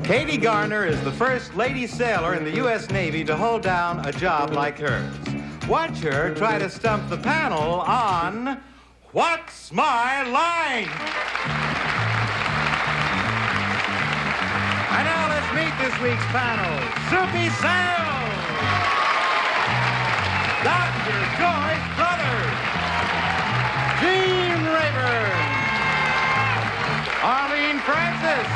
Katie Garner is the first lady sailor in the U.S. Navy to hold down a job like hers. Watch her try to stump the panel on What's My Line? And now let's meet this week's panel. Soupy Sales, Dr. Joyce Brothers, Gene Rayburn, Arlene Francis,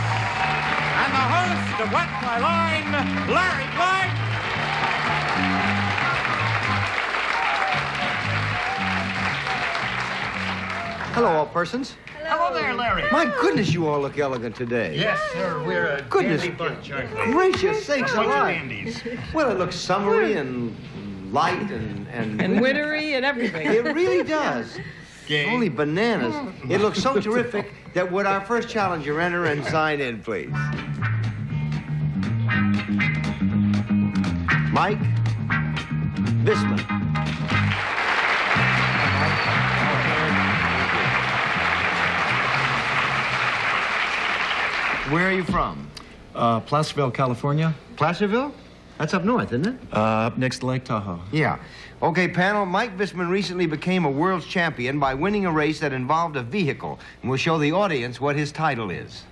and the host of What's My Line, Larry Blyden. Hello, all persons. Hello there, Larry. My goodness, you all look elegant today. Yes, sir. We're a dandy bunch, aren't we? Gracious sakes Bunch of alive. dandies. Well, it looks summery and light and wintry and everything. It really does. Gay. Holy bananas. It looks so terrific that would our first challenger enter and sign in, please? Mike Bisman. Where are you from? Placerville, California. Placerville? That's up north, isn't it? Up next to Lake Tahoe. Yeah. Okay, panel, Mike Bisman recently became a world's champion by winning a race that involved a vehicle. And we'll show the audience what his title is.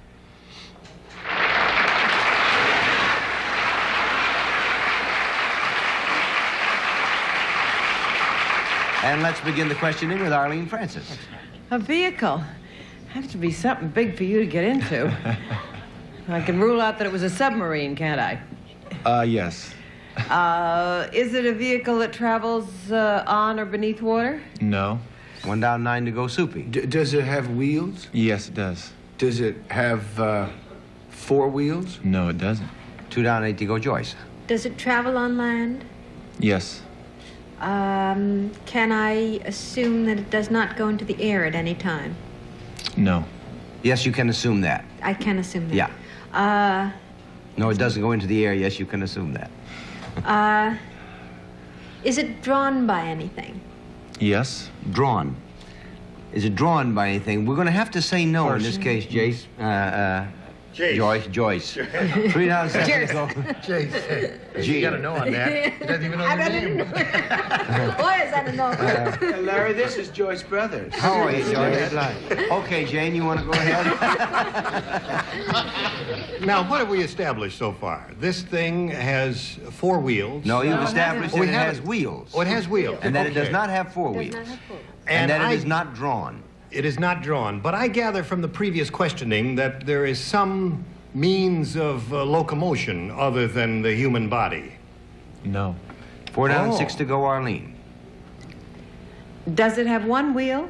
And let's begin the questioning with Arlene Francis. A vehicle. Has to be something big for you to get into. I can rule out that it was a submarine, can't I? Yes. Is it a vehicle that travels on or beneath water? No. 1 down, 9 to go, Soupy. Does it have wheels? Yes, it does. Does it have 4 wheels? No, it doesn't. 2 down, 8 to go, Joyce. Does it travel on land? Yes. Can I assume that it does not go into the air at any time? No. Yes, you can assume that. I can assume that. Yeah. No, it doesn't go into the air. Yes, you can assume that. Is it drawn by anything? Yes. Drawn. Is it drawn by anything? We're going to have to say no in this case, Jace. Joyce. 3 down, 7 to go. Jace. G. You gotta know on that. He doesn't even know your name. Boy, is that a no. Larry, this is Joyce Brothers. How are you, Joyce? Okay, Jane, you want to go ahead? Now, what have we established so far? This thing has 4 wheels. No, you've established that it has wheels. Oh, it has wheels. And that it does Okay. not have 4 wheels. And that it is not drawn. It is not drawn. But I gather from the previous questioning that there is some means of locomotion other than the human body. No. 4 down, Oh. 6 to go, Arlene. Does it have 1 wheel?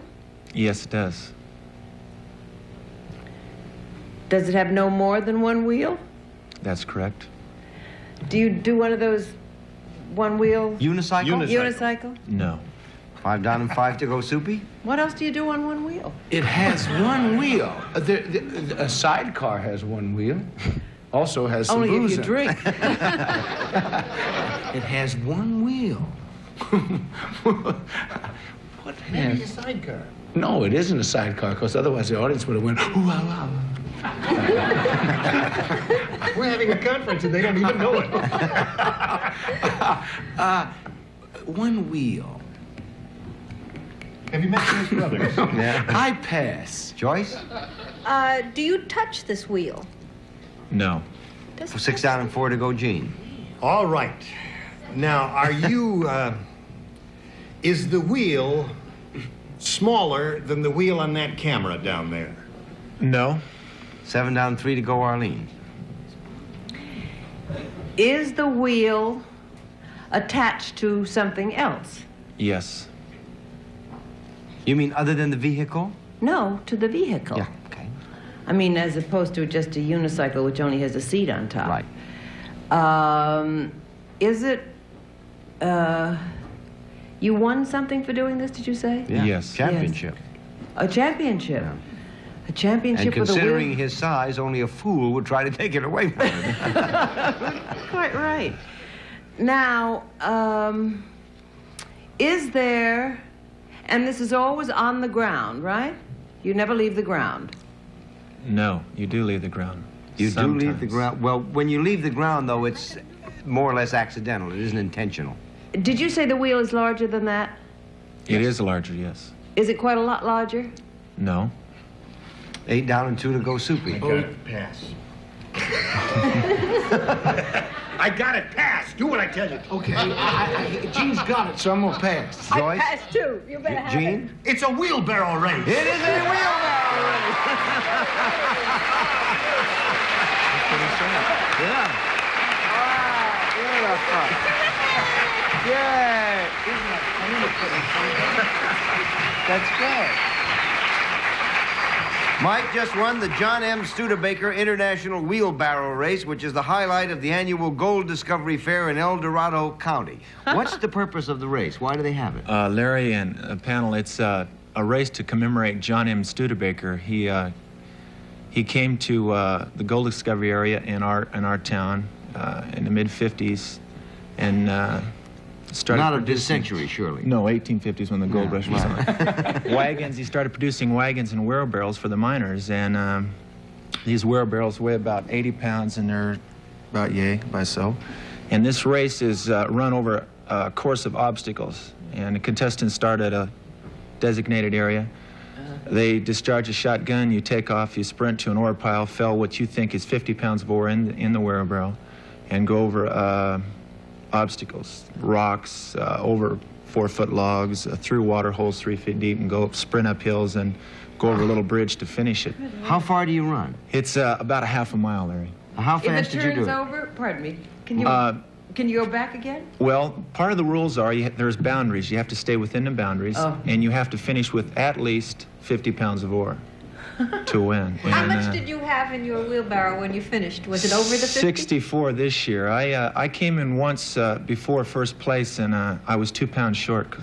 Yes, it does. Does it have no more than 1 wheel? That's correct. Do you do one of those 1-wheel Unicycle? unicycle? No. 5 down and 5 to go, Soupy. What else do you do on 1 wheel? It has 1 wheel. A sidecar has 1 wheel. Also has some Only booze if you in it. drink. It has 1 wheel. What Maybe a has... sidecar. No, it isn't a sidecar, because otherwise the audience would have went, ooh, ah, ah. We're having a conference and they don't even know it. 1 wheel. Have you met Joyce Brothers? Yeah. I pass. Joyce? Do you touch this wheel? No. 6 down and 4 to go, Gene. All right. Now, are you, is the wheel smaller than the wheel on that camera down there? No. 7 down, 3 to go, Arlene. Is the wheel attached to something else? Yes. You mean other than the vehicle? No, to the vehicle. Yeah, okay. I mean, as opposed to just a unicycle which only has a seat on top. Right. Is it, you won something for doing this, did you say? Yeah. Yes. Championship. A championship. Yeah. A championship And with a wheel. considering his size, only a fool would try to take it away from him. Quite right. Now, is there, and this is always on the ground, right? You never leave the ground. No, you do leave the ground. You do leave the Sometimes. ground. Well, when you leave the ground, though, it's more or less accidental. It isn't intentional. Did you say the wheel is larger than that? It is larger, yes. Is it quite a lot larger? No. 8 down and 2 to go, Soupy. Pass. I got it. Pass. Do what I tell you. Okay, Gene's got it, so I'm gonna pass. Joyce? too. You better have Gene? It's a wheelbarrow race. It is a wheelbarrow race. Yeah. Beautiful. Yay. That's good. Mike just won the John M. Studebaker International Wheelbarrow Race, which is the highlight of the annual Gold Discovery Fair in El Dorado County. What's the purpose of the race? Why do they have it? Larry and panel, it's a race to commemorate John M. Studebaker. He came to the gold discovery area in our town in the mid-50s and started Not of this producing- century, surely. No, 1850s when the gold rush was right. on. Wagons, he started producing wagons and wheelbarrows for the miners, and these wheelbarrows weigh about 80 pounds, and they're about yay, by so. And this race is run over a course of obstacles, and the contestants start at a designated area. They discharge a shotgun, you take off, you sprint to an ore pile, fill what you think is 50 pounds of ore in the wheelbarrow, and go over obstacles, rocks, over 4-foot logs, through water holes 3 feet deep, and go sprint up hills and go over a little bridge to finish it. How far do you run? It's about a half a mile, Larry. How If fast it did you do turns it? over, pardon me, can you go back again? Well, part of the rules are there's boundaries. You have to stay within the boundaries, and you have to finish with at least 50 pounds of ore to win. How And, much did you have in your wheelbarrow when you finised? Was it over the 50? 64 this year. I came in once before first place, and I was 2 pounds short.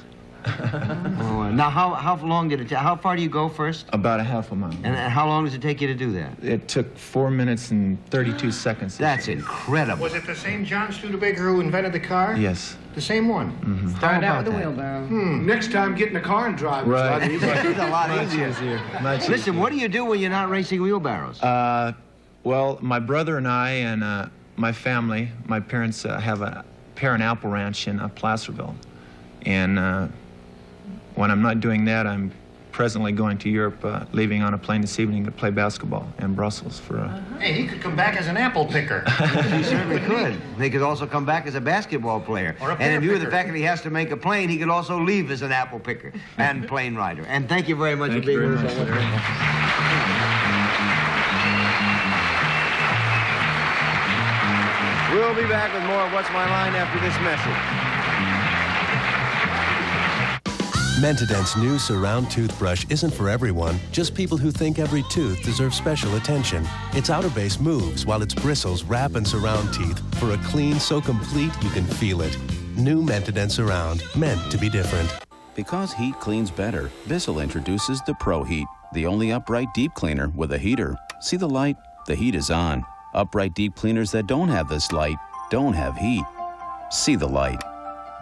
Oh, now, how long did it take? How far do you go first? About a half a mile. And how long does it take you to do that? It took 4 minutes and 32 seconds. That's incredible. Was it the same John Studebaker who invented the car? Yes. The same one. How Start out about with a that? wheelbarrow. Next time, get in the car and drive. Right. It's a lot easier. It's a lot easier. Much Listen, easier. what do you do when you're not racing wheelbarrows? Well, my brother and I and my family, my parents have a pear and apple ranch in Placerville. And when I'm not doing that, I'm presently going to Europe, leaving on a plane this evening to play basketball in Brussels for Hey, he could come back as an apple picker. He certainly could. He could also come back as a basketball player. Or a And pear in view of the picker. fact that he has to make a plane, he could also leave as an apple picker and plane rider. And thank you very much Thank for you being very with us. much, Larry. We'll be back with more of What's My Line after this message. Mentadent's new Surround toothbrush isn't for everyone, just people who think every tooth deserves special attention. Its outer base moves while its bristles wrap and surround teeth for a clean so complete you can feel it. New Mentadent Surround, meant to be different. Because heat cleans better, Bissell introduces the Pro Heat, the only upright deep cleaner with a heater. See the light? The heat is on. Upright deep cleaners that don't have this light don't have heat. See the light.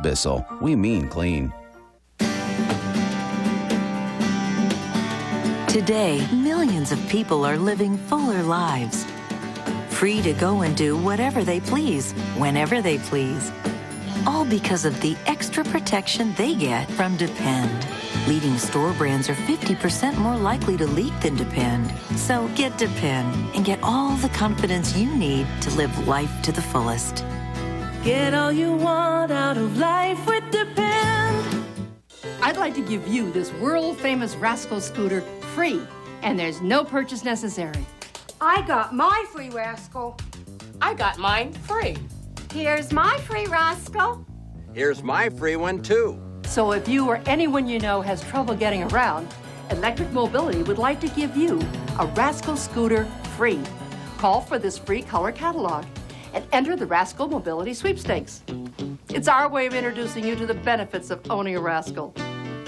Bissell, we mean clean. Today, millions of people are living fuller lives. Free to go and do whatever they please, whenever they please. All because of the extra protection they get from Depend. Leading store brands are 50% more likely to leak than Depend. So get Depend and get all the confidence you need to live life to the fullest. Get all you want out of life with Depend. I'd like to give you this world-famous Rascal scooter free, and there's no purchase necessary. I got my free Rascal. I got mine free. Here's my free Rascal. Here's my free one, too. So if you or anyone you know has trouble getting around, Electric Mobility would like to give you a Rascal scooter free. Call for this free color catalog and enter the Rascal Mobility Sweepstakes. It's our way of introducing you to the benefits of owning a Rascal.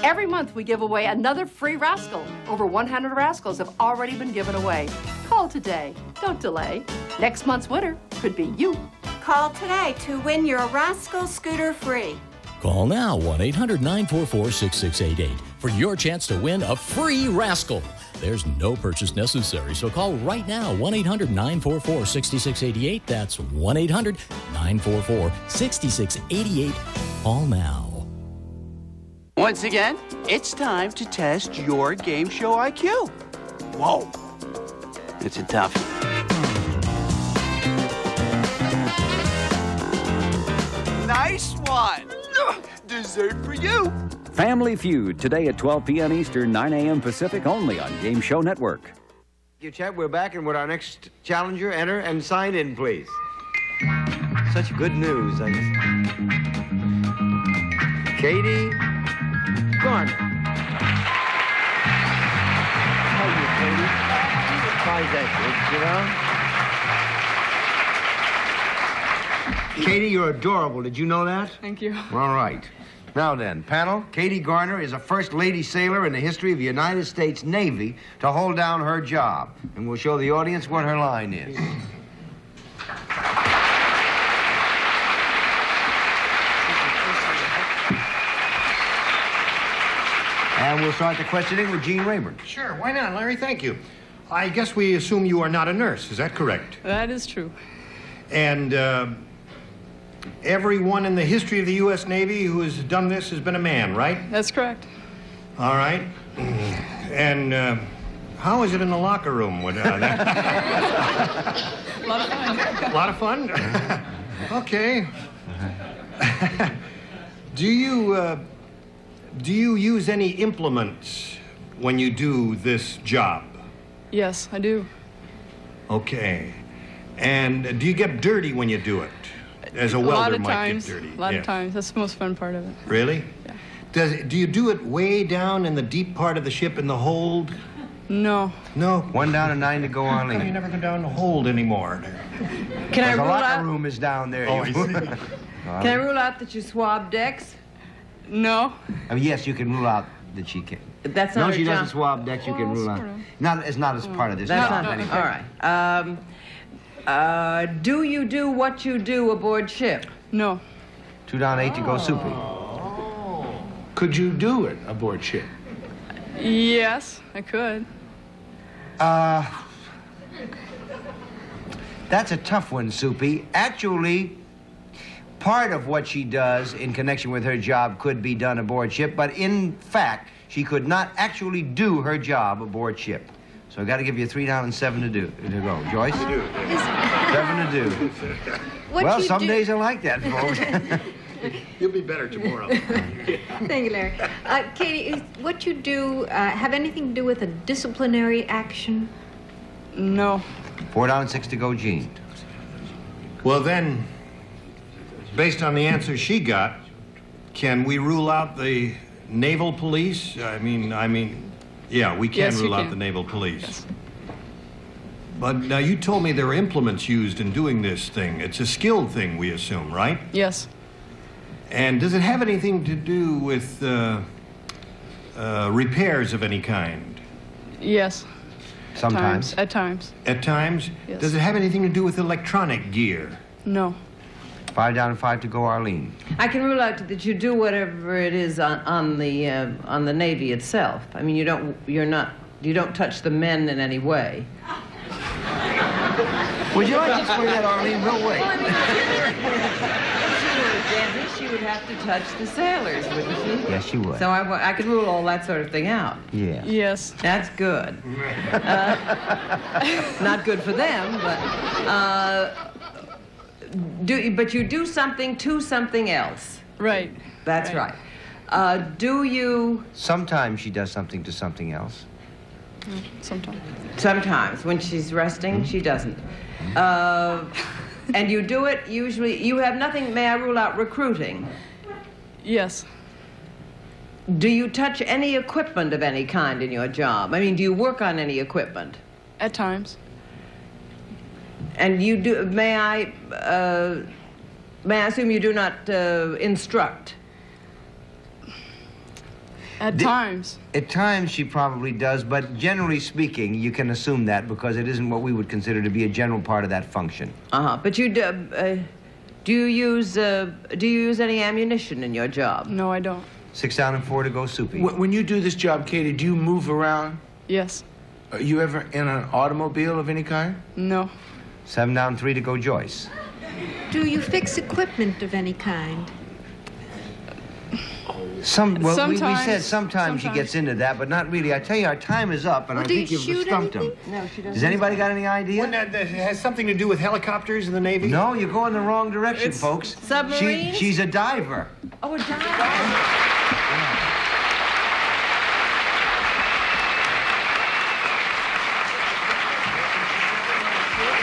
Every month we give away another free Rascal. Over 100 Rascals have already been given away. Call today. Don't delay. Next month's winner could be you. Call today to win your Rascal scooter free. Call now, 1-800-944-6688. for your chance to win a free rascal. There's no purchase necessary, so call right now, 1-800-944-6688. That's 1-800-944-6688. Call now. Once again, it's time to test your game show IQ. Whoa, it's a toughie. Nice one. Dessert for you. Family Feud, today at 12 p.m. Eastern, 9 a.m. Pacific, only on Game Show Network. Thank you, Chet. We're back, and with our next challenger, enter and sign in, please. Such good news, I guess. Katie Garner. How are you, Katie? Surprised that good, you know? Katie, you're adorable. Did you know that? Thank you. All right. Now then, panel, Katie Garner is a first lady sailor in the history of the United States Navy to hold down her job. And we'll show the audience what her line is. And we'll start the questioning with Gene Rayburn. Sure, why not, Larry? Thank you. I guess we assume you are not a nurse. Is that correct? That is true. And everyone in the history of the U.S. Navy who has done this has been a man, right? That's correct. All right. And how is it in the locker room? With, that? A lot of fun. A lot of fun? Okay. Do you use any implements when you do this job? Yes, I do. Okay. And do you get dirty when you do it? As a welder might get dirty. A lot of times. That's the most fun part of it. Really? Yeah. Do you do it way down in the deep part of the ship in the hold? No. No? 1 down and 9 to go on. You never go down the hold anymore. Can I the rule locker out? room is down there. Oh, I see. Can I rule out that you swab decks? No. I mean, yes, you can rule out that she can. That's No, not she her doesn't job. swab decks. You can rule out. It's not as part of this That's job. not. Anyway. All right. Do you do what you do aboard ship? No. 2 down, 8 to go, Soupy. Could you do it aboard ship? Yes, I could. That's a tough one, Soupy. Actually, part of what she does in connection with her job could be done aboard ship, but in fact, she could not actually do her job aboard ship. So I got to give you 3 down and 7 to go. Joyce? 7 to do. Well, some days are like that, folks. You'll be better tomorrow. Thank you, Larry. Katie, what you do have anything to do with a disciplinary action? No. 4 down and 6 to go, Gene. Well, then, based on the answer she got, can we rule out the naval police? I mean, yeah, we can Yes, you rule out can. the naval police. Yes. But now you told me there were implements used in doing this thing. It's a skilled thing, we assume, right? Yes. And does it have anything to do with repairs of any kind? Yes. Sometimes. At times. At times? Yes. Does it have anything to do with electronic gear? No. 5 down and 5 to go, Arlene. I can rule out that you do whatever it is on the Navy itself. I mean, you don't touch the men in any way. Would you like to explain that, Arlene, real way? She would have to touch the sailors, wouldn't she? Yes, she would. So I could rule all that sort of thing out. Yeah. Yes. That's good. Not good for them, but but you do something to something else. Right. That's right. Do you? Sometimes she does something to something else. Sometimes. Sometimes when she's resting, she doesn't. And you do it usually. You have nothing. May I rule out recruiting? Yes. Do you touch any equipment of any kind in your job? I mean, do you work on any equipment? At times. And you do? May I assume you do not instruct? At times. At times she probably does, but generally speaking, you can assume that because it isn't what we would consider to be a general part of that function. But you do. Do you use any ammunition in your job? No, I don't. 6 down and 4 to go, Soupy. When you do this job, Katie, do you move around? Yes. Are you ever in an automobile of any kind? No. 7 down, 3 to go, Joyce. Do you fix equipment of any kind? We said sometimes she gets into that, but not really. I tell you, our time is up, and I think you've stumped him. No, she doesn't. Does anybody got any idea? Wouldn't that has something to do with helicopters in the Navy? No, you're going the wrong direction, folks. Submarines? She's a diver. Oh, a diver.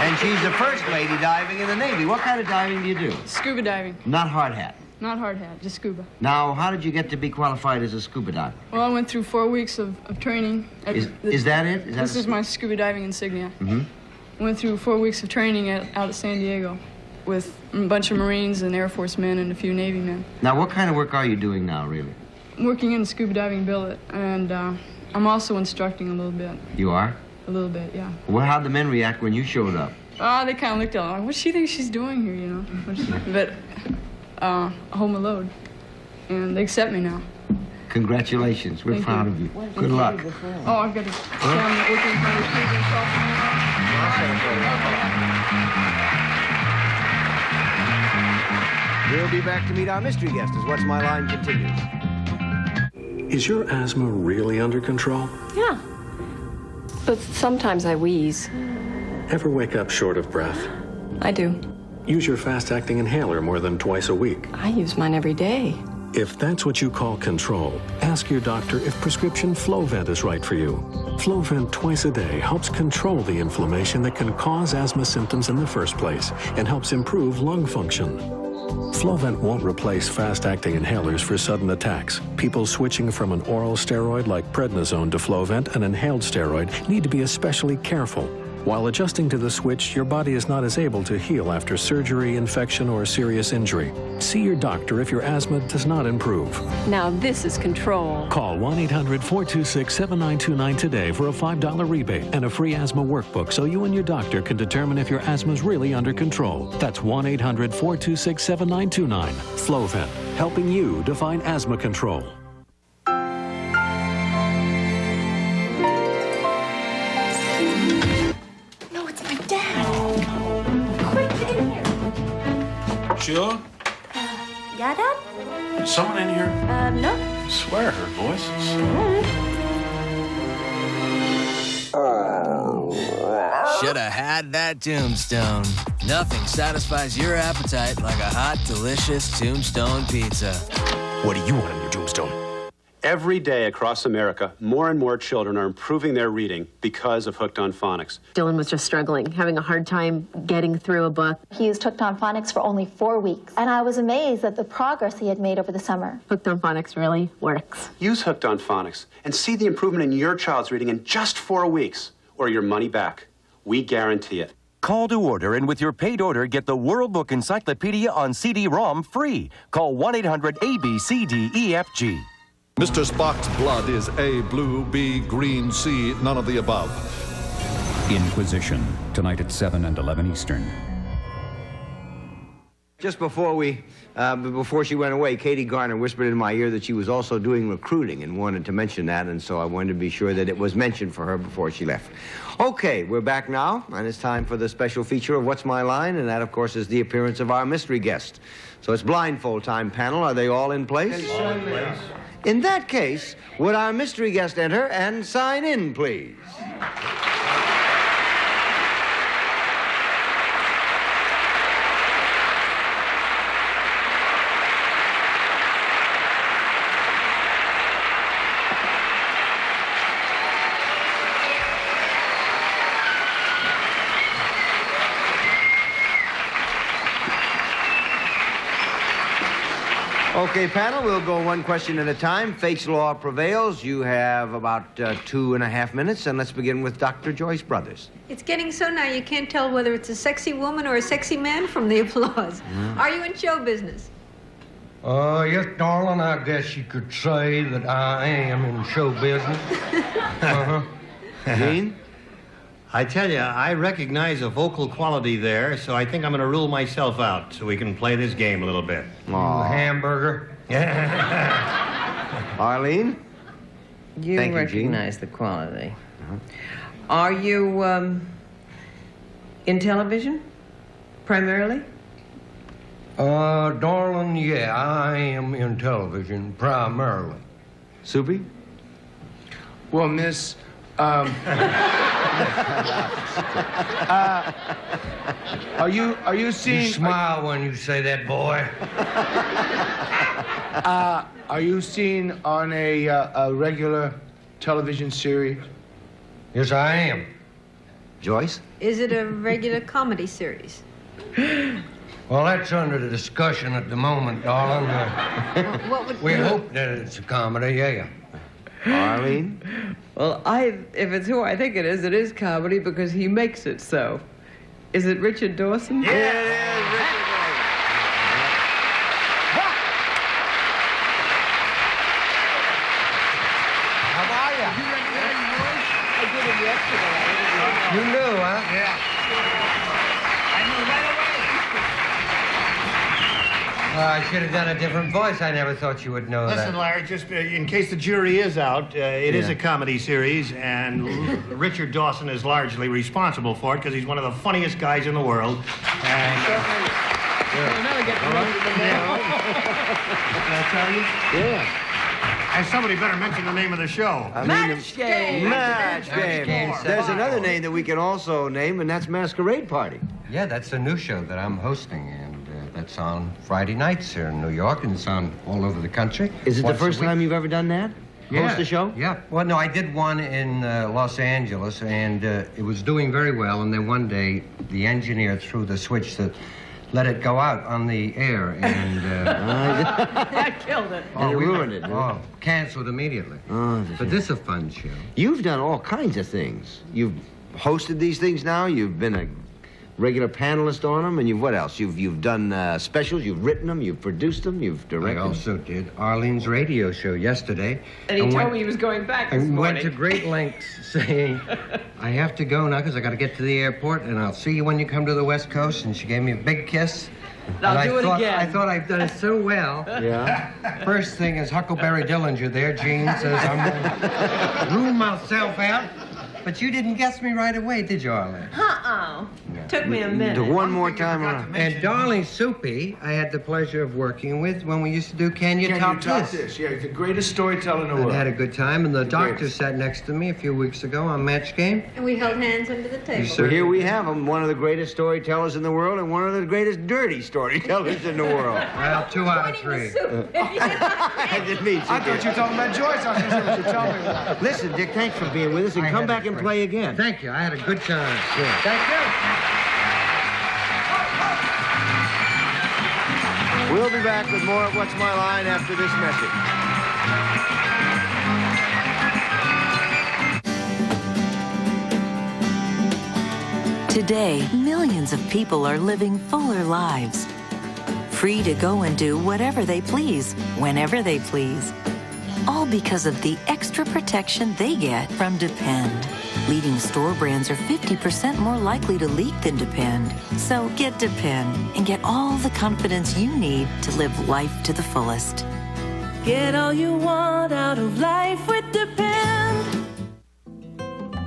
And she's the first lady diving in the Navy. What kind of diving do you do? Scuba diving. Not hard hat. Not hard hat, just scuba. Now, how did you get to be qualified as a scuba diver? Well, I went through 4 weeks of training. Is that it? This is my scuba diving insignia. Mm-hmm. I went through 4 weeks of training out at San Diego with a bunch of Marines and Air Force men and a few Navy men. Now, what kind of work are you doing now, really? I'm working in the scuba diving billet, and I'm also instructing a little bit. You are? A little bit, yeah. Well, how'd the men react when you showed up? They kind of looked at me like, what does she think she's doing here, you know? But I hold my load, and they accept me now. Congratulations. We're Thank proud you. of you. Good luck. Oh, I've got to stand working for the children We'll be back to meet our mystery guest as What's My Line continues. Is your asthma really under control? Yeah. But sometimes I wheeze. Ever wake up short of breath? I do. Use your fast-acting inhaler more than twice a week. I use mine every day. If that's what you call control, ask your doctor if prescription Flovent is right for you. Flovent twice a day helps control the inflammation that can cause asthma symptoms in the first place and helps improve lung function. Flovent won't replace fast-acting inhalers for sudden attacks. People switching from an oral steroid like prednisone to Flovent, an inhaled steroid, need to be especially careful. While adjusting to the switch, your body is not as able to heal after surgery, infection, or serious injury. See your doctor if your asthma does not improve. Now this is control. Call 1-800-426-7929 today for a $5 rebate and a free asthma workbook so you and your doctor can determine if your asthma is really under control. That's 1-800-426-7929. Flovent, helping you define asthma control. Sheila? Yeah, Dad? Someone in here? No. I swear I heard voices. Shoulda had that tombstone. Nothing satisfies your appetite like a hot, delicious tombstone pizza. What do you want in your tombstone? Every day across America, more and more children are improving their reading because of Hooked on Phonics. Dylan was just struggling, having a hard time getting through a book. He used Hooked on Phonics for only 4 weeks, and I was amazed at the progress he had made over the summer. Hooked on Phonics really works. Use Hooked on Phonics and see the improvement in your child's reading in just 4 weeks, or your money back. We guarantee it. Call to order, and with your paid order, get the World Book Encyclopedia on CD-ROM free. Call 1-800-ABCDEFG. Mr. Spock's blood is A, blue, B, green, C, none of the above. Inquisition, tonight at 7 and 11 Eastern. Just before she went away, Katie Garner whispered in my ear that she was also doing recruiting and wanted to mention that, and so I wanted to be sure that it was mentioned for her before she left. Okay, we're back now, and it's time for the special feature of What's My Line, and that, of course, is the appearance of our mystery guest. So it's blindfold time, panel. Are they all in place? All in place. In that case, would our mystery guest enter and sign in, please? Okay, panel, we'll go one question at a time. Fate's law prevails. You have about 2.5 minutes, and let's begin with Dr. Joyce Brothers. It's getting so now you can't tell whether it's a sexy woman or a sexy man from the applause. Are you in show business? Yes, darling, I guess you could say that I am in show business. Gene? I tell you, I recognize a vocal quality there, so I think I'm going to rule myself out so we can play this game a little bit. Hamburger. Arlene? You Thank you, recognize the quality. Are you in television, primarily? Darling, yeah, I am in television, primarily. Soupy? Well, Miss, are you seeing? You smile when you say that, boy. Are you seen on a regular television series? Yes, I am. Joyce? Is it a regular comedy series? Well, that's under the discussion at the moment, darling. What would We hope that it's a comedy, yeah. Arlene? Well, if it's who I think it is comedy because he makes it so. Is it Richard Dawson? Yeah, it is Richard Dawson. How are you? I did it yesterday. You knew, huh? Yeah. I knew right away. I should have done a different voice. I never thought you would know Listen, that. Larry, just in case the jury is out, it is a comedy series, and Richard Dawson is largely responsible for it because he's one of the funniest guys in the world. And, I'll never get promoted to mayor. Did I tell you? Yeah. And somebody better mention the name of the show. Match game. Match game. There's another name that we can also name, and that's Masquerade Party. Yeah, that's a new show that I'm hosting, and that's on Friday nights here in New York, and it's on all over the country. Is it the Once a first week. time you've ever done that? Yeah. Host a show? Yeah. Well, no, I did one in Los Angeles, and it was doing very well. And then one day, the engineer threw the switch that let it go out on the air, and I killed it. And it ruined it. Oh, canceled immediately. But this is a fun show. You've done all kinds of things. You've hosted these things now. You've been a regular panelist on them, and what else? You've done specials. You've written them. You've produced them. You've directed. I also did Arlene's radio show yesterday. And he told me he was going back this and morning. went to great lengths saying, I have to go now because I got to get to the airport, and I'll see you when you come to the West Coast. And she gave me a big kiss. I'll do it again. I thought I'd done it so well. Yeah. First thing is Huckleberry Dillinger there. Gene says I'm going to room myself out. But you didn't guess me right away, did you, Arlene? Took me a minute. One more time around. And darling Soupy, I had the pleasure of working with when we used to do Can You Top This? Yeah, he's the greatest storyteller in the And world. had a good time, and the doctor sat next to me a few weeks ago on Match Game. And we held hands under the table. So here we have him, one of the greatest storytellers in the world and one of the greatest dirty storytellers in the world. Well, 2 out of 3. I didn't mean to. I thought you were talking about Joyce. I was going to say what you're telling me about. Listen, Dick, thanks for being with us, and come back and play again. Thank you. I had a good time. Yeah. Thank you. We'll be back with more of What's My Line after this message. Today, millions of people are living fuller lives. Free to go and do whatever they please, whenever they please. All because of the extra protection they get from Depend. Leading store brands are 50% more likely to leak than Depend. So get Depend and get all the confidence you need to live life to the fullest. Get all you want out of life with Depend.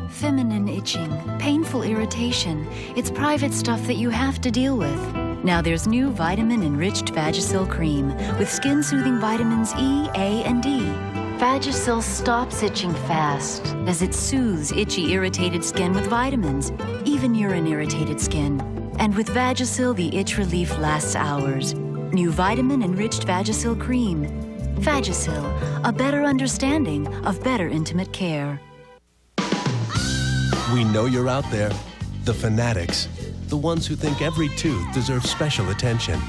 Feminine itching, painful irritation. It's private stuff that you have to deal with. Now there's new vitamin-enriched Vagisil cream with skin-soothing vitamins E, A, and D. Vagisil stops itching fast as it soothes itchy, irritated skin with vitamins, even urine-irritated skin. And with Vagisil, the itch relief lasts hours. New vitamin-enriched Vagisil cream. Vagisil, a better understanding of better intimate care. We know you're out there. The fanatics. The ones who think every tooth deserves special attention.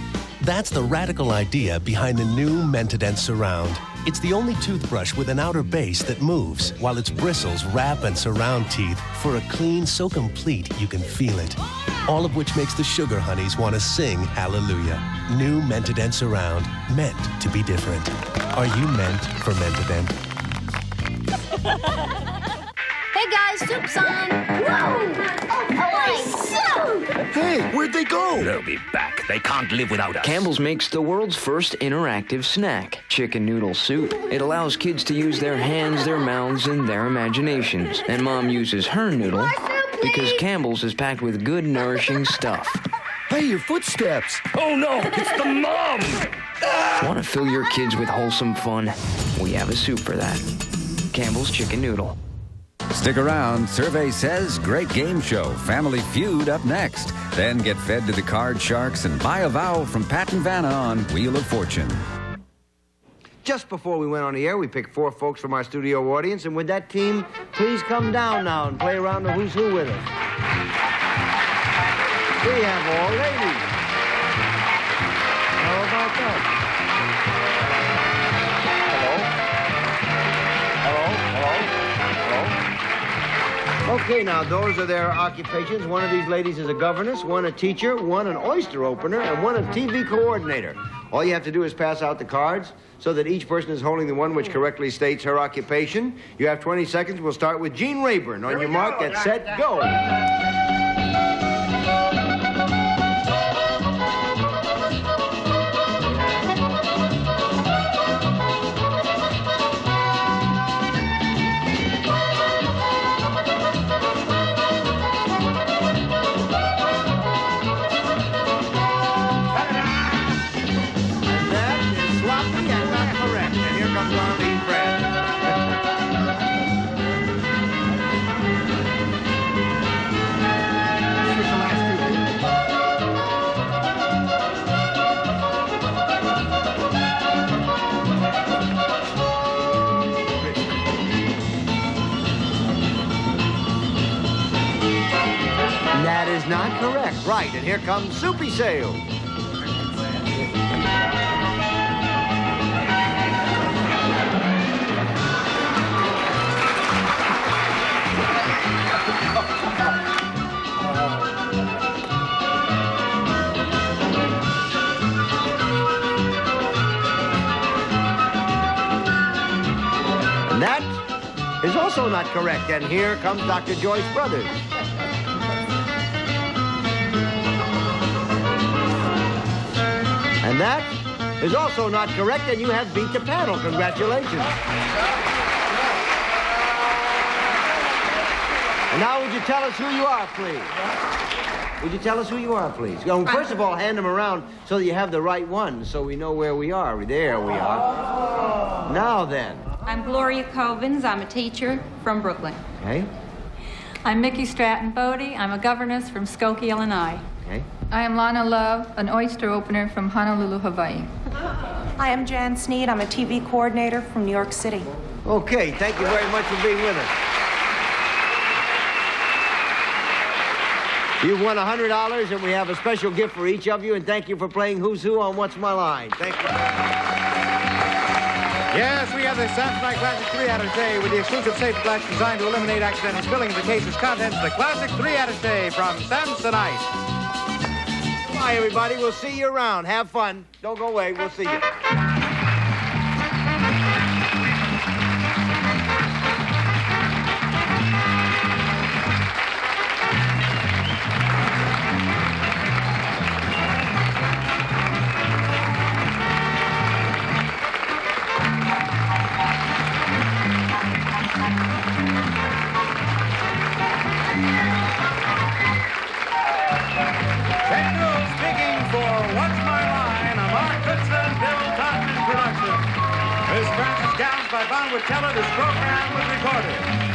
That's the radical idea behind the new Mentadent Surround. It's the only toothbrush with an outer base that moves, while its bristles wrap and surround teeth for a clean so complete you can feel it. All of which makes the sugar honeys want to sing hallelujah. New Mentadent Surround, meant to be different. Are you meant for Mentadent? Hey guys, soup's on! Whoa! Oh, boy, soup! Hey, where'd they go? They'll be back. They can't live without us. Campbell's makes the world's first interactive snack, chicken noodle soup. It allows kids to use their hands, their mouths, and their imaginations. And Mom uses her noodle because Campbell's is packed with good, nourishing stuff. Hey, your footsteps. Oh, no, it's the mom. Want to fill your kids with wholesome fun? We have a soup for that. Campbell's Chicken Noodle. Stick around. Survey says great game show. Family Feud up next. Then get fed to the card sharks and buy a vowel from Pat and Vanna on Wheel of Fortune. Just before we went on the air, we picked 4 folks from our studio audience, and would that team please come down now and play around the Who's Who with us? We have all ladies. How about that? Hello? Okay, now, those are their occupations. One of these ladies is a governess, one a teacher, one an oyster opener, and one a TV coordinator. All you have to do is pass out the cards so that each person is holding the one which correctly states her occupation. You have 20 seconds. We'll start with Jean Rayburn. On your mark, get set, go. That is not correct. Right, and here comes Soupy Sale. And that is also not correct. And here comes Dr. Joyce Brothers. And that is also not correct, and you have beat the panel. Congratulations. And now, would you tell us who you are, please? Would you tell us who you are, please? Well, first of all, hand them around so that you have the right one, so we know where we are. There we are. Now then. I'm Gloria Covins. I'm a teacher from Brooklyn. Okay. I'm Mickey Stratton Bodie. I'm a governess from Skokie, Illinois. Okay. I am Lana Love, an oyster opener from Honolulu, Hawaii. I am Jan Sneed. I'm a TV coordinator from New York City. Okay, thank you very much for being with us. You've won $100, and we have a special gift for each of you, and thank you for playing Who's Who on What's My Line. Thank you. Yes, we have the Samsonite Classic 3 Attaché with the exclusive safe glass designed to eliminate accidental spilling of the case's contents. The Classic 3 Attaché from Samsonite. Bye, everybody. We'll see you around. Have fun. Don't go away. We'll see you. By Bonwood Teller, this program was recorded.